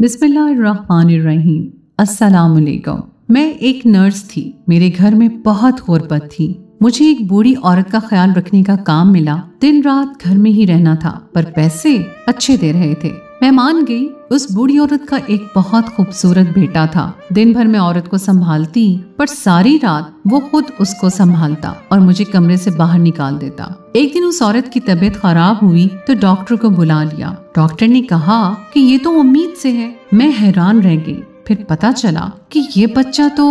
बिस्मिल्लाहिर्रहमानिर्रहीम। अस्सलाम वालेकुम। मैं एक नर्स थी। मेरे घर में बहुत गुर्बत थी। मुझे एक बूढ़ी औरत का ख्याल रखने का काम मिला। दिन रात घर में ही रहना था, पर पैसे अच्छे दे रहे थे। मैं मान गई। उस बूढ़ी औरत का एक बहुत खूबसूरत बेटा था। दिन भर मैं औरत को संभालती, पर सारी रात वो खुद उसको संभालता और मुझे कमरे से बाहर निकाल देता। एक दिन उस औरत की तबीयत खराब हुई तो डॉक्टर को बुला लिया। डॉक्टर ने कहा कि ये तो उम्मीद से है। मैं हैरान रह गई। फिर पता चला कि ये बच्चा तो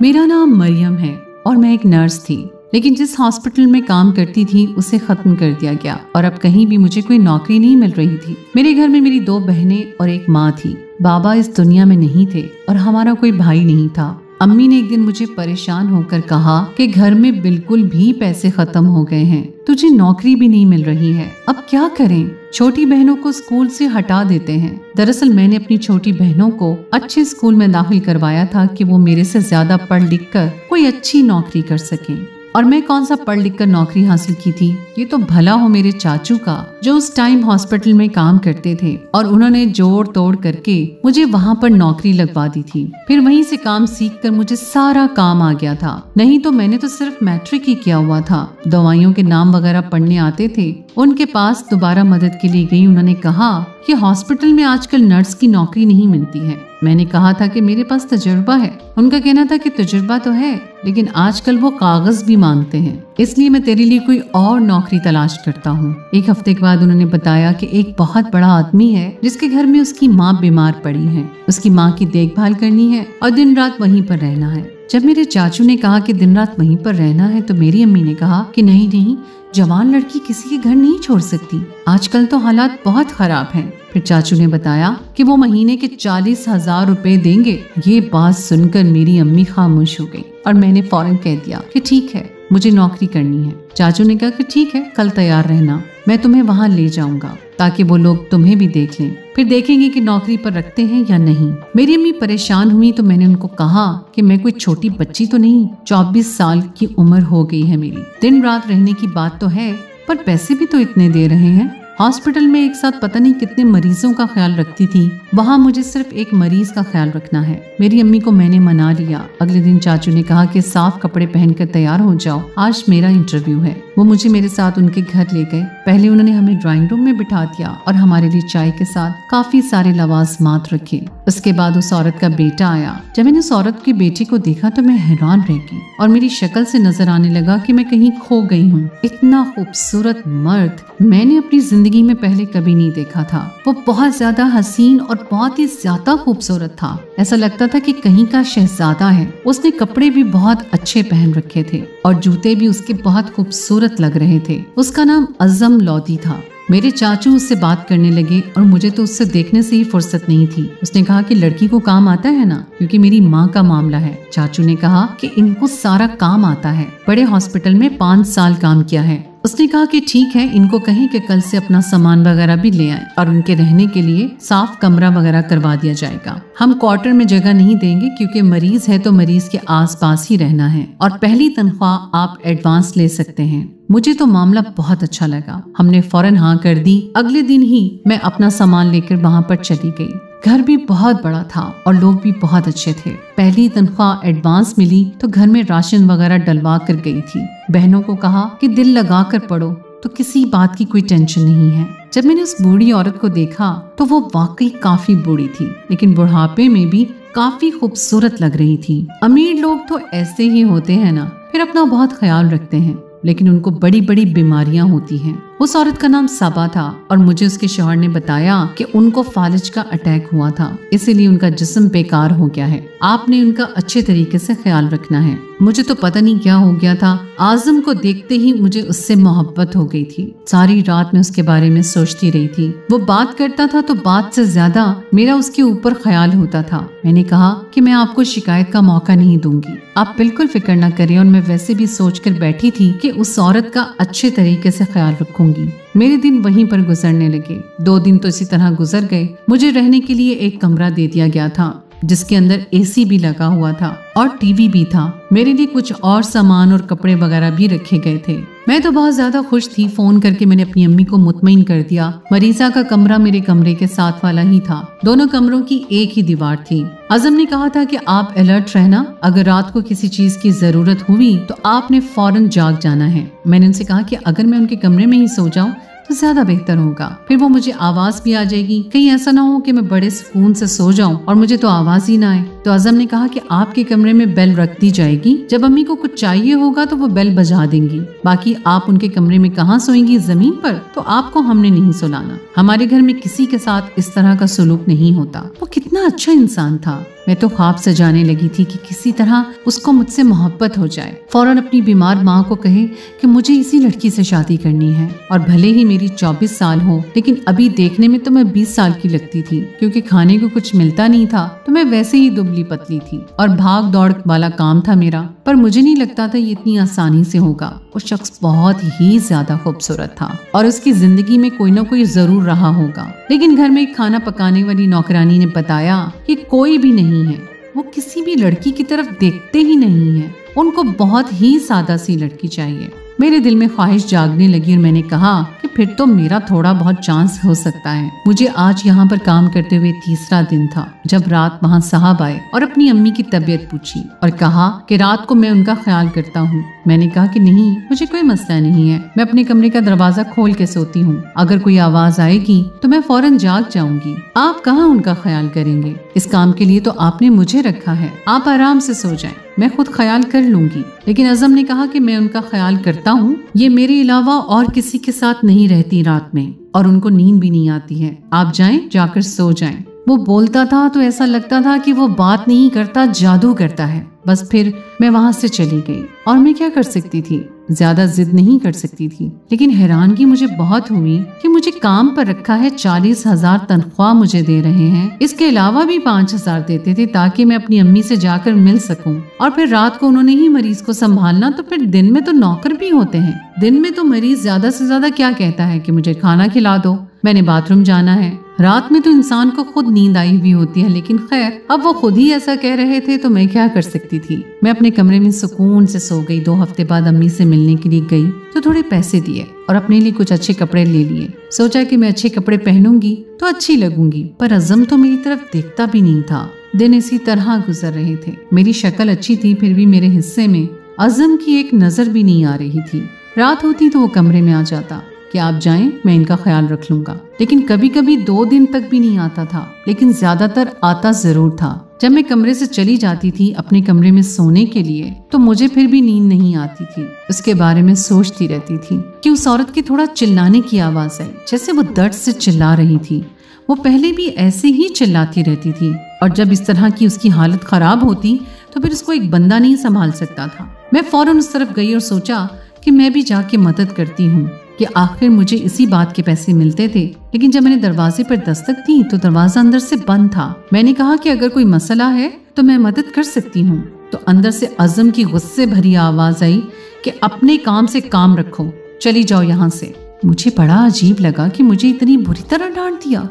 मेरा नाम मरियम है और मैं एक नर्स थी, लेकिन जिस हॉस्पिटल में काम करती थी उसे खत्म कर दिया गया और अब कहीं भी मुझे कोई नौकरी नहीं मिल रही थी। मेरे घर में मेरी 2 बहनें और एक माँ थी। बाबा इस दुनिया में नहीं थे और हमारा कोई भाई नहीं था। अम्मी ने एक दिन मुझे परेशान होकर कहा कि घर में बिल्कुल भी पैसे खत्म हो गए हैं, तुझे नौकरी भी नहीं मिल रही है, अब क्या करें? छोटी बहनों को स्कूल से हटा देते हैं। दरअसल मैंने अपनी छोटी बहनों को अच्छे स्कूल में दाखिल करवाया था कि वो मेरे से ज्यादा पढ़ लिख कर कोई अच्छी नौकरी कर सकें। और मैं कौन सा पढ़ लिख कर नौकरी हासिल की थी? ये तो भला हो मेरे चाचू का, जो उस टाइम हॉस्पिटल में काम करते थे और उन्होंने जोड़ तोड़ करके मुझे वहाँ पर नौकरी लगवा दी थी। फिर वहीं से काम सीख कर मुझे सारा काम आ गया था। नहीं तो मैंने तो सिर्फ मैट्रिक ही किया हुआ था। दवाइयों के नाम वगैरह पढ़ने आते थे। उनके पास दोबारा मदद के लिए गई। उन्होंने कहा कि हॉस्पिटल में आजकल नर्स की नौकरी नहीं मिलती है। मैंने कहा था कि मेरे पास तजुर्बा है। उनका कहना था कि तजुर्बा तो है, लेकिन आजकल वो कागज भी मांगते हैं, इसलिए मैं तेरे लिए कोई और नौकरी तलाश करता हूँ। एक हफ्ते के बाद उन्होंने बताया कि एक बहुत बड़ा आदमी है जिसके घर में उसकी माँ बीमार पड़ी है। उसकी माँ की देखभाल करनी है और दिन रात वहीं पर रहना है। जब मेरे चाचू ने कहा कि दिन रात वहीं पर रहना है तो मेरी अम्मी ने कहा कि नहीं नहीं, जवान लड़की किसी के घर नहीं छोड़ सकती, आजकल तो हालात बहुत खराब हैं। फिर चाचू ने बताया कि वो महीने के 40,000 रुपए देंगे। ये बात सुनकर मेरी अम्मी खामोश हो गई और मैंने फौरन कह दिया कि ठीक है, मुझे नौकरी करनी है। चाचू ने कहा कि ठीक है, कल तैयार रहना, मैं तुम्हें वहाँ ले जाऊंगा ताकि वो लोग तुम्हें भी देख लें, फिर देखेंगे कि नौकरी पर रखते हैं या नहीं। मेरी अम्मी परेशान हुई तो मैंने उनको कहा कि मैं कोई छोटी बच्ची तो नहीं, 24 साल की उम्र हो गई है मेरी। दिन रात रहने की बात तो है, पर पैसे भी तो इतने दे रहे हैं। हॉस्पिटल में एक साथ पता नहीं कितने मरीजों का ख्याल रखती थी, वहाँ मुझे सिर्फ एक मरीज का ख्याल रखना है। मेरी अम्मी को मैंने मना लिया। अगले दिन चाचू ने कहा कि साफ कपड़े पहनकर तैयार हो जाओ, आज मेरा इंटरव्यू है। वो मुझे मेरे साथ उनके घर ले गए। पहले उन्होंने हमें ड्राइंग रूम में बिठा दिया और हमारे लिए चाय के साथ काफी सारे लवाजमात रखे। उसके बाद उस औरत का बेटा आया। जब मैंने उस औरत की बेटी को देखा तो मैं हैरान रह गई और मेरी शक्ल से नजर आने लगा कि मैं कहीं खो गई हूँ। इतना खूबसूरत मर्द मैंने अपनी जिंदगी में पहले कभी नहीं देखा था। वो बहुत ज्यादा हसीन और बहुत ही ज्यादा खूबसूरत था। ऐसा लगता था कि कहीं का शहजादा है। उसने कपड़े भी बहुत अच्छे पहन रखे थे और जूते भी उसके बहुत खूबसूरत लग रहे थे। उसका नाम अज़म लोधी था। मेरे चाचू उससे बात करने लगे और मुझे तो उससे देखने से ही फुर्सत नहीं थी। उसने कहा कि लड़की को काम आता है ना, क्योंकि मेरी माँ का मामला है। चाचू ने कहा कि इनको सारा काम आता है, बड़े हॉस्पिटल में 5 साल काम किया है। उसने कहा कि ठीक है, इनको कहें कि कल से अपना सामान वगैरह भी ले आए और उनके रहने के लिए साफ कमरा वगैरह करवा दिया जाएगा। हम क्वार्टर में जगह नहीं देंगे क्योंकि मरीज है तो मरीज के आसपास ही रहना है और पहली तनख्वाह आप एडवांस ले सकते हैं। मुझे तो मामला बहुत अच्छा लगा। हमने फौरन हाँ कर दी। अगले दिन ही मैं अपना सामान लेकर वहाँ पर चली गई। घर भी बहुत बड़ा था और लोग भी बहुत अच्छे थे। पहली तनख्वाह एडवांस मिली तो घर में राशन वगैरह डलवा कर गई थी। बहनों को कहा कि दिल लगा कर पढ़ो तो किसी बात की कोई टेंशन नहीं है। जब मैंने उस बूढ़ी औरत को देखा तो वो वाकई काफी बूढ़ी थी, लेकिन बुढ़ापे में भी काफी खूबसूरत लग रही थी। अमीर लोग तो ऐसे ही होते हैं ना, फिर अपना बहुत ख्याल रखते हैं, लेकिन उनको बड़ी बड़ी बीमारियां होती हैं। उस औरत का नाम सबा था और मुझे उसके शौहर ने बताया कि उनको फालिज का अटैक हुआ था, इसीलिए उनका जिस्म बेकार हो गया है। आपने उनका अच्छे तरीके से ख्याल रखना है। मुझे तो पता नहीं क्या हो गया था। आजम को देखते ही मुझे उससे मोहब्बत हो गई थी। सारी रात मैं उसके बारे में सोचती रही थी। वो बात करता था तो बात से ज्यादा मेरा उसके ऊपर ख्याल होता था। मैंने कहा कि मैं आपको शिकायत का मौका नहीं दूंगी, आप बिल्कुल फिक्र न करें। और मैं वैसे भी सोच कर बैठी थी कि उस औरत का अच्छे तरीके से ख्याल रखूंगी। मेरे दिन वहीं पर गुजरने लगे। 2 दिन तो इसी तरह गुजर गए। मुझे रहने के लिए एक कमरा दे दिया गया था। जिसके अंदर एसी भी लगा हुआ था और टीवी भी था। मेरे लिए कुछ और सामान और कपड़े वगैरह भी रखे गए थे। मैं तो बहुत ज्यादा खुश थी। फोन करके मैंने अपनी अम्मी को मुतमईन कर दिया। मरीजा का कमरा मेरे कमरे के साथ वाला ही था। दोनों कमरों की एक ही दीवार थी। आजम ने कहा था कि आप अलर्ट रहना, अगर रात को किसी चीज की जरूरत हुई तो आपने फौरन जाग जाना है। मैंने उनसे कहा कि अगर मैं उनके कमरे में ही सो जाऊं तो ज्यादा बेहतर होगा, फिर वो मुझे आवाज भी आ जाएगी। कहीं ऐसा ना हो कि मैं बड़े सुकून से सो जाऊं और मुझे तो आवाज ही ना आए। तो आजम ने कहा कि आपके कमरे में बेल रख दी जाएगी, जब अम्मी को कुछ चाहिए होगा तो वो बेल बजा देंगी। बाकी आप उनके कमरे में कहाँ सोएंगी, जमीन पर? तो आपको हमने नहीं सुलाना। हमारे घर में किसी के साथ इस तरह का सुलूक नहीं होता। वो कितना अच्छा इंसान था। मैं तो ख्वाब सजाने लगी थी कि किसी तरह उसको मुझसे मोहब्बत हो जाए, फौरन अपनी बीमार माँ को कहे कि मुझे इसी लड़की से शादी करनी है। और भले ही मेरी 24 साल हो, लेकिन अभी देखने में तो मैं 20 साल की लगती थी, क्योंकि खाने को कुछ मिलता नहीं था तो मैं वैसे ही दुबली पतली थी और भाग दौड़ वाला काम था मेरा। पर मुझे नहीं लगता था ये इतनी आसानी से होगा। वो शख्स बहुत ही ज्यादा खूबसूरत था और उसकी जिंदगी में कोई ना कोई जरूर रहा होगा। लेकिन घर में खाना पकाने वाली नौकरानी ने बताया कि कोई भी नहीं है। वो किसी भी लड़की की तरफ देखते ही नहीं है। उनको बहुत ही सादा सी लड़की चाहिए। मेरे दिल में ख्वाहिश जागने लगी और मैंने कहा कि फिर तो मेरा थोड़ा बहुत चांस हो सकता है। मुझे आज यहाँ पर काम करते हुए तीसरा दिन था जब रात वहाँ साहब आए और अपनी अम्मी की तबीयत पूछी और कहा कि रात को मैं उनका ख्याल करता हूँ। मैंने कहा कि नहीं, मुझे कोई मसला नहीं है, मैं अपने कमरे का दरवाजा खोल के सोती हूँ। अगर कोई आवाज आएगी तो मैं फौरन जाग जाऊंगी। आप कहाँ उनका ख्याल करेंगे? इस काम के लिए तो आपने मुझे रखा है। आप आराम से सो जाएं, मैं खुद ख्याल कर लूंगी। लेकिन अज़म ने कहा कि मैं उनका ख्याल करता हूँ, ये मेरे अलावा और किसी के साथ नहीं रहती रात में और उनको नींद भी नहीं आती है। आप जाएं, जाकर सो जाएं। वो बोलता था तो ऐसा लगता था कि वो बात नहीं करता, जादू करता है। बस फिर मैं वहां से चली गई और मैं क्या कर सकती थी, ज्यादा जिद नहीं कर सकती थी। लेकिन हैरानगी मुझे बहुत हुई कि मुझे काम पर रखा है, 40,000 तनख्वाह मुझे दे रहे हैं, इसके अलावा भी 5,000 देते थे ताकि मैं अपनी अम्मी से जाकर मिल सकूं। और फिर रात को उन्होंने ही मरीज को संभालना, तो फिर दिन में तो नौकर भी होते हैं। दिन में तो मरीज ज्यादा से ज्यादा क्या कहता है कि मुझे खाना खिला दो, मैंने बाथरूम जाना है। रात में तो इंसान को खुद नींद आई हुई होती है। लेकिन खैर, अब वो खुद ही ऐसा कह रहे थे तो मैं क्या कर सकती थी। मैं अपने कमरे में सुकून से सो गई। 2 हफ्ते बाद अम्मी से मिलने के लिए गई तो थोड़े पैसे दिए और अपने लिए कुछ अच्छे कपड़े ले लिए। सोचा कि मैं अच्छे कपड़े पहनूंगी तो अच्छी लगूंगी। पर अज़म तो मेरी तरफ देखता भी नहीं था। दिन इसी तरह गुजर रहे थे। मेरी शक्ल अच्छी थी, फिर भी मेरे हिस्से में अज़म की एक नजर भी नहीं आ रही थी। रात होती तो वो कमरे में आ जाता कि आप जाएं, मैं इनका ख्याल रख लूंगा। लेकिन कभी कभी 2 दिन तक भी नहीं आता था, लेकिन ज्यादातर आता जरूर था। जब मैं कमरे से चली जाती थी अपने कमरे में सोने के लिए तो मुझे फिर भी नींद नहीं आती थी। उसके बारे में सोचती रहती थी कि उस औरत की थोड़ा चिल्लाने की आवाज आई, जैसे वो दर्द से चिल्ला रही थी। वो पहले भी ऐसे ही चिल्लाती रहती थी और जब इस तरह की उसकी हालत खराब होती तो फिर उसको एक बंदा नहीं संभाल सकता था। मैं फौरन उस तरफ गई और सोचा कि मैं भी जाके मदद करती हूँ कि आखिर मुझे इसी बात के पैसे मिलते थे। लेकिन जब मैंने दरवाजे पर दस्तक दी तो दरवाजा अंदर से बंद था। मैंने कहा कि अगर कोई मसला है तो मैं मदद कर सकती हूँ। तो अंदर से अज़म की गुस्से भरी आवाज आई कि अपने काम से काम रखो, चली जाओ यहाँ से। मुझे बड़ा अजीब लगा कि मुझे इतनी बुरी तरह डांट दिया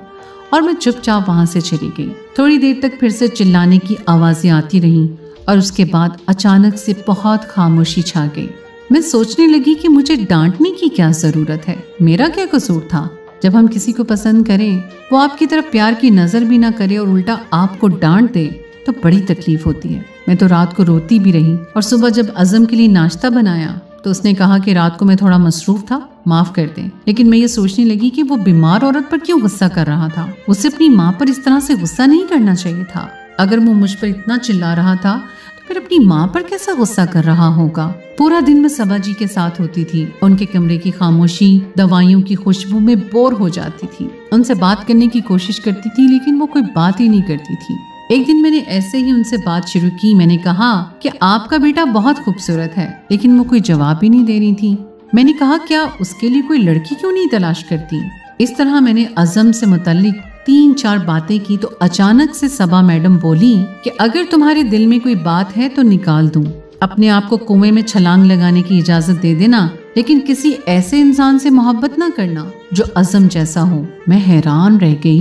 और मैं चुपचाप वहां से चली गई। थोड़ी देर तक फिर से चिल्लाने की आवाजें आती रहीं और उसके बाद अचानक से बहुत खामोशी छा गई। मैं सोचने लगी कि मुझे डांटने की क्या जरूरत है, मेरा क्या कसूर था। जब हम किसी को पसंद करें, वो आपकी तरफ प्यार की नजर भी ना करे और उल्टा आपको डांट दे तो बड़ी तकलीफ होती है। मैं तो रात को रोती भी रही और सुबह जब अज़म के लिए नाश्ता बनाया तो उसने कहा कि रात को मैं थोड़ा मसरूफ था, माफ कर दें। लेकिन मैं ये सोचने लगी कि वो बीमार औरत पर क्यों गुस्सा कर रहा था। उसे अपनी माँ पर इस तरह से गुस्सा नहीं करना चाहिए था। अगर वो मुझ पर इतना चिल्ला रहा था तो फिर अपनी माँ पर कैसा गुस्सा कर रहा होगा। पूरा दिन मैं सबा जी के साथ होती थी। उनके कमरे की खामोशी, दवाइयों की खुशबू में बोर हो जाती थी। उनसे बात करने की कोशिश करती थी लेकिन वो कोई बात ही नहीं करती थी। एक दिन मैंने ऐसे ही उनसे बात शुरू की। मैंने कहा कि आपका बेटा बहुत खूबसूरत है, लेकिन वो कोई जवाब ही नहीं दे रही थी। मैंने कहा क्या उसके लिए कोई लड़की क्यों नहीं तलाश करती। इस तरह मैंने अज़म से मुतल्लिक 3-4 बातें की तो अचानक से सबा मैडम बोली कि अगर तुम्हारे दिल में कोई बात है तो निकाल दूं। अपने आप को कुएं में छलांग लगाने की इजाजत दे देना, लेकिन किसी ऐसे इंसान से मोहब्बत ना करना जो अज़म जैसा हो। मैं हैरान रह गई।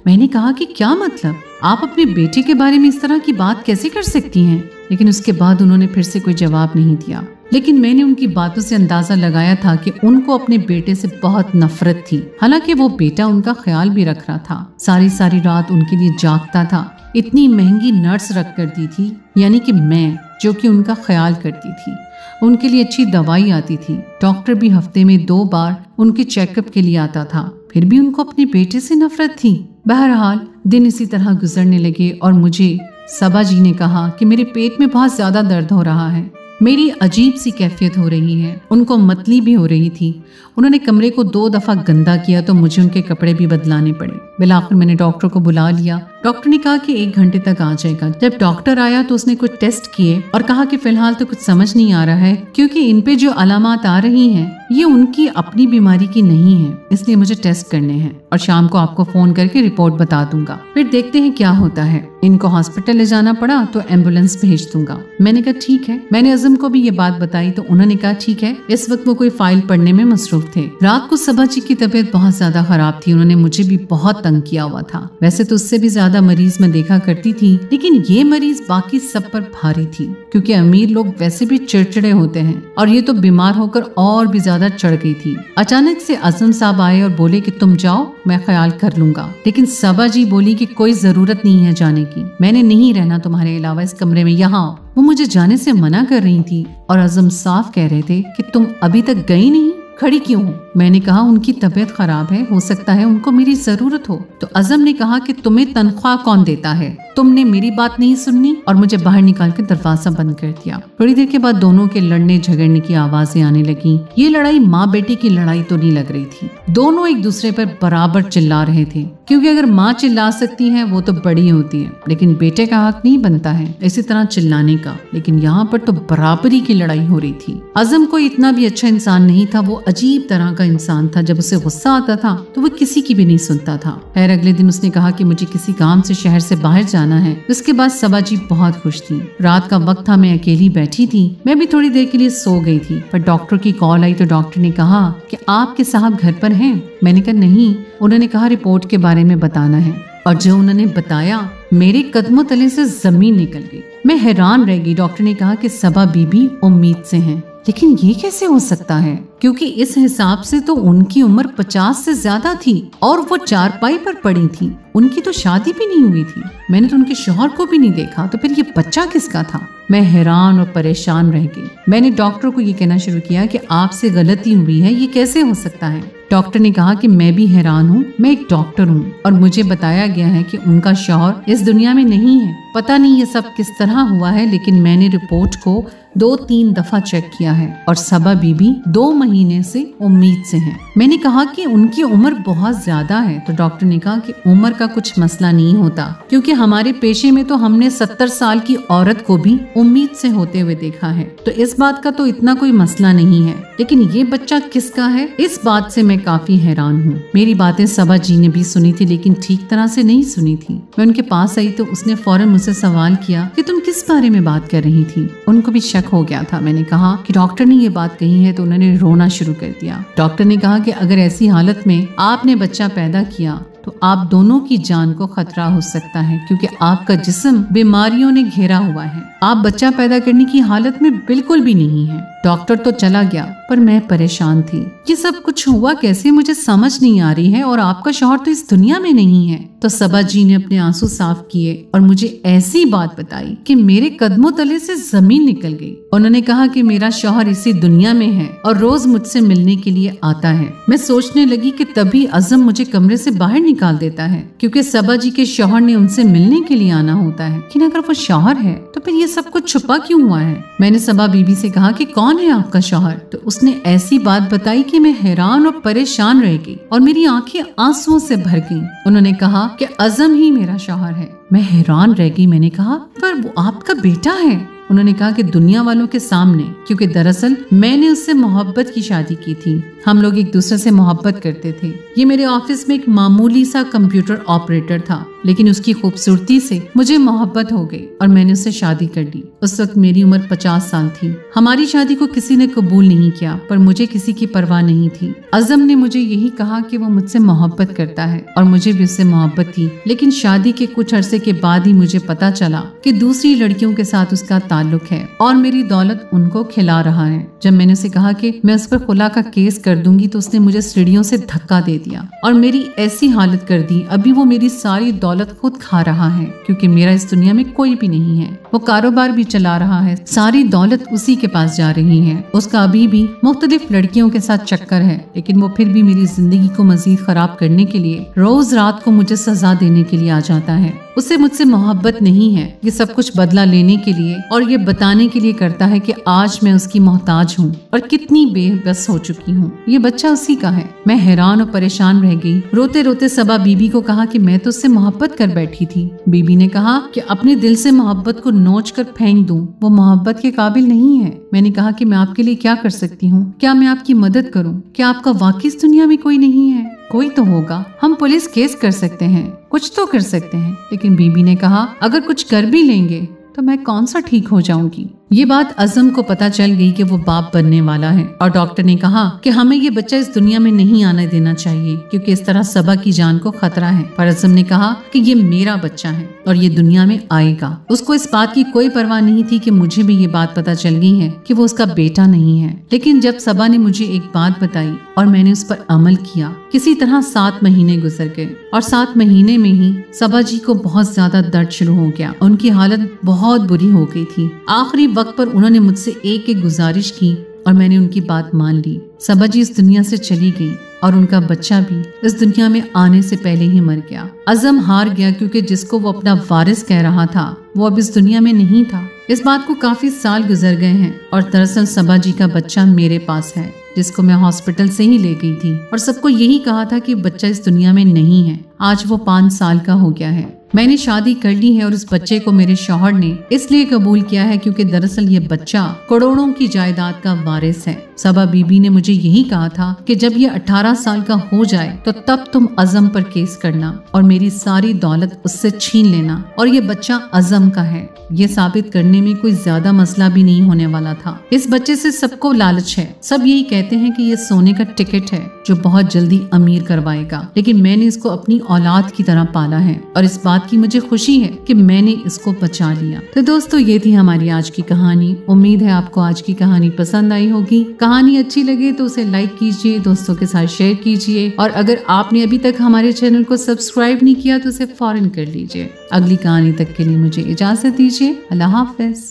मैंने कहा कि क्या मतलब, आप अपने बेटे के बारे में इस तरह की बात कैसे कर सकती हैं? लेकिन उसके बाद उन्होंने फिर से कोई जवाब नहीं दिया। लेकिन मैंने उनकी बातों से अंदाजा लगाया था कि उनको अपने बेटे से बहुत नफरत थी। हालांकि वो बेटा उनका ख्याल भी रख रहा था, सारी सारी रात उनके लिए जागता था। इतनी महंगी नर्स रख कर दी थी, यानी कि मैं, जो कि उनका ख्याल करती थी। उनके लिए अच्छी दवाई आती थी। डॉक्टर भी हफ्ते में 2 बार उनके चेकअप के लिए आता था। फिर भी उनको अपने बेटे से नफरत थी। बहरहाल दिन इसी तरह गुजरने लगे और मुझे सबा जी ने कहा कि मेरे पेट में बहुत ज्यादा दर्द हो रहा है, मेरी अजीब सी कैफियत हो रही है। उनको मतली भी हो रही थी। उन्होंने कमरे को 2 दफा गंदा किया तो मुझे उनके कपड़े भी बदलाने पड़े। बिलाखिर मैंने डॉक्टर को बुला लिया। डॉक्टर ने कहा कि 1 घंटे तक आ जाएगा। जब डॉक्टर आया तो उसने कुछ टेस्ट किए और कहा कि फिलहाल तो कुछ समझ नहीं आ रहा है, क्योंकि इन पे जो अलामात आ रही हैं ये उनकी अपनी बीमारी की नहीं है, इसलिए मुझे टेस्ट करने हैं और शाम को आपको फोन करके रिपोर्ट बता दूंगा। फिर देखते हैं क्या होता है। इनको हॉस्पिटल ले जाना पड़ा तो एम्बुलेंस भेज दूंगा। मैंने कहा ठीक है। मैंने अज़म को भी ये बात बताई तो उन्होंने कहा ठीक है। इस वक्त वो कोई फाइल पढ़ने में मसरूफ थे। रात को सबा जी की तबीयत बहुत ज्यादा खराब थी। उन्होंने मुझे भी बहुत तंग किया हुआ था। वैसे तो उससे भी ज्यादा मरीज मैं देखा करती थी, लेकिन ये मरीज बाकी सब पर भारी थी, क्योंकि अमीर लोग वैसे भी चिड़चिड़े होते हैं और ये तो बीमार होकर और भी ज्यादा चढ़ गई थी। अचानक से अज़म साहब आए और बोले कि तुम जाओ, मैं ख्याल कर लूंगा। लेकिन सबा जी बोली कि कोई जरूरत नहीं है जाने की, मैंने नहीं रहना तुम्हारे अलावा इस कमरे में, यहाँ आओ। वो मुझे जाने से मना कर रही थी और अज़म साफ कह रहे थे कि तुम अभी तक गई नहीं, खड़ी क्यों हो? मैंने कहा उनकी तबीयत खराब है, हो सकता है उनको मेरी जरूरत हो। तो अज़म ने कहा कि तुम्हें तनख्वाह कौन देता है? तुमने मेरी बात नहीं सुननी और मुझे बाहर निकाल के दरवाजा बंद कर दिया। थोड़ी देर के बाद दोनों के लड़ने झगड़ने की आवाजें आने लगी। ये लड़ाई माँ बेटी की लड़ाई तो नहीं लग रही थी। दोनों एक दूसरे पर बराबर चिल्ला रहे थे, क्योंकि अगर माँ चिल्ला सकती है वो तो बड़ी होती है, लेकिन बेटे का हक नहीं बनता है इसी तरह चिल्लाने का। लेकिन यहाँ पर तो बराबरी की लड़ाई हो रही थी। अज़म कोई इतना भी अच्छा इंसान नहीं था, वो अजीब तरह का इंसान था। जब उसे गुस्सा आता था तो वो किसी की भी नहीं सुनता था। खैर अगले दिन उसने कहा कि मुझे किसी काम से शहर से बाहर जाना है। उसके बाद सबा जी बहुत खुश थी। रात का वक्त था, मैं अकेली बैठी थी। मैं भी थोड़ी देर के लिए सो गई थी, पर डॉक्टर की कॉल आई तो डॉक्टर ने कहा कि आपके साहब घर पर हैं। मैंने कहा नहीं। उन्होंने कहा रिपोर्ट के बारे में बताना है, और जो उन्होंने बताया मेरे कदमों तले से जमीन निकल गई। मैं हैरान रह गई। डॉक्टर ने कहा कि सबा बीबी उम्मीद से हैं। लेकिन ये कैसे हो सकता है, क्योंकि इस हिसाब से तो उनकी उम्र 50 से ज्यादा थी और वो चारपाई पर पड़ी थी। उनकी तो शादी भी नहीं हुई थी। मैंने तो उनके शौहर को भी नहीं देखा, तो फिर ये बच्चा किसका था? मैं हैरान और परेशान रह गई। मैंने डॉक्टर को ये कहना शुरू किया कि आपसे गलती हुई है, ये कैसे हो सकता है? डॉक्टर ने कहा कि मैं भी हैरान हूँ, मैं एक डॉक्टर हूँ और मुझे बताया गया है कि उनका शौहर इस दुनिया में नहीं है। पता नहीं ये सब किस तरह हुआ है, लेकिन मैंने रिपोर्ट को 2-3 दफा चेक किया है और सबा बीबी 2 महीने से उम्मीद से हैं। मैंने कहा कि उनकी उम्र बहुत ज्यादा है, तो डॉक्टर ने कहा कि उम्र का कुछ मसला नहीं होता, क्योंकि हमारे पेशे में तो हमने 70 साल की औरत को भी उम्मीद से होते हुए देखा है, तो इस बात का तो इतना कोई मसला नहीं है। लेकिन ये बच्चा किसका है, इस बात से मैं काफी हैरान हूँ। मेरी बातें सबा जी ने भी सुनी थी, लेकिन ठीक तरह से नहीं सुनी थी। मैं उनके पास आई तो उसने फौरन मुझसे सवाल किया कि तुम किस बारे में बात कर रही थी? उनको भी शक हो गया था। मैंने कहा कि डॉक्टर ने ये बात कही है, तो उन्होंने रोना शुरू कर दिया। डॉक्टर ने कहा कि अगर ऐसी हालत में आपने बच्चा पैदा किया तो आप दोनों की जान को खतरा हो सकता है, क्योंकि आपका जिस्म बीमारियों ने घेरा हुआ है। आप बच्चा पैदा करने की हालत में बिल्कुल भी नहीं है। डॉक्टर तो चला गया, पर मैं परेशान थी। ये सब कुछ हुआ कैसे, मुझे समझ नहीं आ रही है, और आपका शौहर तो इस दुनिया में नहीं है। तो सबा जी ने अपने आंसू साफ किए और मुझे ऐसी बात बताई कि मेरे कदमों तले से जमीन निकल गई। उन्होंने कहा कि मेरा शौहर इसी दुनिया में है और रोज मुझसे मिलने के लिए आता है। मैं सोचने लगी कि तभी अज़म मुझे कमरे से बाहर निकाल देता है, क्योंकि सबा जी के शौहर ने उनसे मिलने के लिए आना होता है। लेकिन अगर वो शौहर है तो फिर ये सब कुछ छुपा क्यों हुआ है? मैंने सबा बीबी से कहा कि कौन है आपका शौहर? तो उसने ऐसी बात बताई कि मैं हैरान और परेशान रह गई और मेरी आंखें आंसुओं से भर गईं। उन्होंने कहा कि अज़म ही मेरा शौहर है। मैं हैरान रह गई। मैंने कहा पर वो आपका बेटा है। उन्होंने कहा कि दुनिया वालों के सामने, क्योंकि दरअसल मैंने उससे मोहब्बत की शादी की थी। हम लोग एक दूसरे से मोहब्बत करते थे। ये मेरे ऑफिस में एक मामूली सा कंप्यूटर ऑपरेटर था। लेकिन उसकी खूबसूरती से मुझे मोहब्बत हो गई और मैंने उससे शादी कर ली। उस वक्त मेरी उम्र 50 साल थी। हमारी शादी को किसी ने कबूल नहीं किया, पर मुझे किसी की परवाह नहीं थी। अज़म ने मुझे यही कहा कि वो मुझसे मोहब्बत करता है और मुझे भी उससे मोहब्बत थी। लेकिन शादी के कुछ अरसे के बाद ही मुझे पता चला कि दूसरी लड़कियों के साथ उसका ताल्लुक है और मेरी दौलत उनको खिला रहा है। जब मैंने उसे कहा कि मैं उस पर खुला का केस कर दूंगी तो उसने मुझे सीढ़ियों से धक्का दे दिया और मेरी ऐसी हालत कर दी, अभी वो मेरी सारी दौलत खुद खा रहा है क्योंकि मेरा इस दुनिया में कोई भी नहीं है। वो कारोबार भी चला रहा है, सारी दौलत उसी के पास जा रही है। उसका अभी भी मुख्तलिफ लड़कियों के साथ चक्कर है, लेकिन वो फिर भी मेरी जिंदगी को मजीद खराब करने के लिए रोज रात को मुझे सजा देने के लिए आ जाता है। उसे मुझसे मोहब्बत नहीं है, ये सब कुछ बदला लेने के लिए और ये बताने के लिए करता है कि आज मैं उसकी मोहताज हूँ और कितनी बेबस हो चुकी हूँ। ये बच्चा उसी का है। मैं हैरान और परेशान रह गई। रोते रोते सबा बीबी को कहा कि मैं तो उससे मोहब्बत कर बैठी थी। बीबी ने कहा कि अपने दिल से मोहब्बत को नोच कर फेंक दूं, वो मोहब्बत के काबिल नहीं है। मैंने कहा कि मैं आपके लिए क्या कर सकती हूँ, क्या मैं आपकी मदद करूँ? क्या आपका वाकई इस दुनिया में कोई नहीं है? कोई तो होगा, हम पुलिस केस कर सकते हैं, कुछ तो कर सकते हैं। लेकिन बीबी ने कहा अगर कुछ कर भी लेंगे तो मैं कौन सा ठीक हो जाऊंगी। ये बात अज़म को पता चल गई कि वो बाप बनने वाला है और डॉक्टर ने कहा कि हमें ये बच्चा इस दुनिया में नहीं आने देना चाहिए क्योंकि इस तरह सबा की जान को खतरा है। पर अज़म ने कहा कि ये मेरा बच्चा है और ये दुनिया में आएगा। उसको इस बात की कोई परवाह नहीं थी कि मुझे भी ये बात पता चल गई है कि वो उसका बेटा नहीं है। लेकिन जब सबा ने मुझे एक बात बताई और मैंने उस पर अमल किया, किसी तरह 7 महीने गुजर गए और 7 महीने में ही सबा जी को बहुत ज्यादा दर्द शुरू हो गया। उनकी हालत बहुत बुरी हो गई थी। आखिरी वक्त पर उन्होंने मुझसे एक गुजारिश की और मैंने उनकी बात मान ली। सबा जी इस दुनिया से चली गई और उनका बच्चा भी इस दुनिया में आने से पहले ही मर गया। अज़म हार गया क्योंकि जिसको वो अपना वारिस कह रहा था वो अब इस दुनिया में नहीं था। इस बात को काफी साल गुजर गए हैं और दरअसल सबा जी का बच्चा मेरे पास है, जिसको मैं हॉस्पिटल से ही ले गई थी और सबको यही कहा था कि बच्चा इस दुनिया में नहीं है। आज वो 5 साल का हो गया है। मैंने शादी कर ली है और उस बच्चे को मेरे शौहर ने इसलिए कबूल किया है क्योंकि दरअसल ये बच्चा करोड़ों की जायदाद का वारिस है। सबा बीबी ने मुझे यही कहा था कि जब ये 18 साल का हो जाए तो तब तुम अज़म पर केस करना और मेरी सारी दौलत उससे छीन लेना और ये बच्चा अज़म का है। ये साबित करने में कोई ज्यादा मसला भी नहीं होने वाला था। इस बच्चे से सबको लालच है। सब यही कहते हैं कि ये सोने का टिकट है जो बहुत जल्दी अमीर करवाएगा, लेकिन मैंने इसको अपनी औलाद की तरह पाला है और इस बात की मुझे खुशी है कि मैंने इसको बचा लिया। तो दोस्तों, ये थी हमारी आज की कहानी। उम्मीद है आपको आज की कहानी पसंद आई होगी। कहानी अच्छी लगे तो उसे लाइक कीजिए, दोस्तों के साथ शेयर कीजिए और अगर आपने अभी तक हमारे चैनल को सब्सक्राइब नहीं किया तो उसे फौरन कर लीजिए। अगली कहानी तक के लिए मुझे इजाजत दीजिए। अल्लाह हाफ़िज़।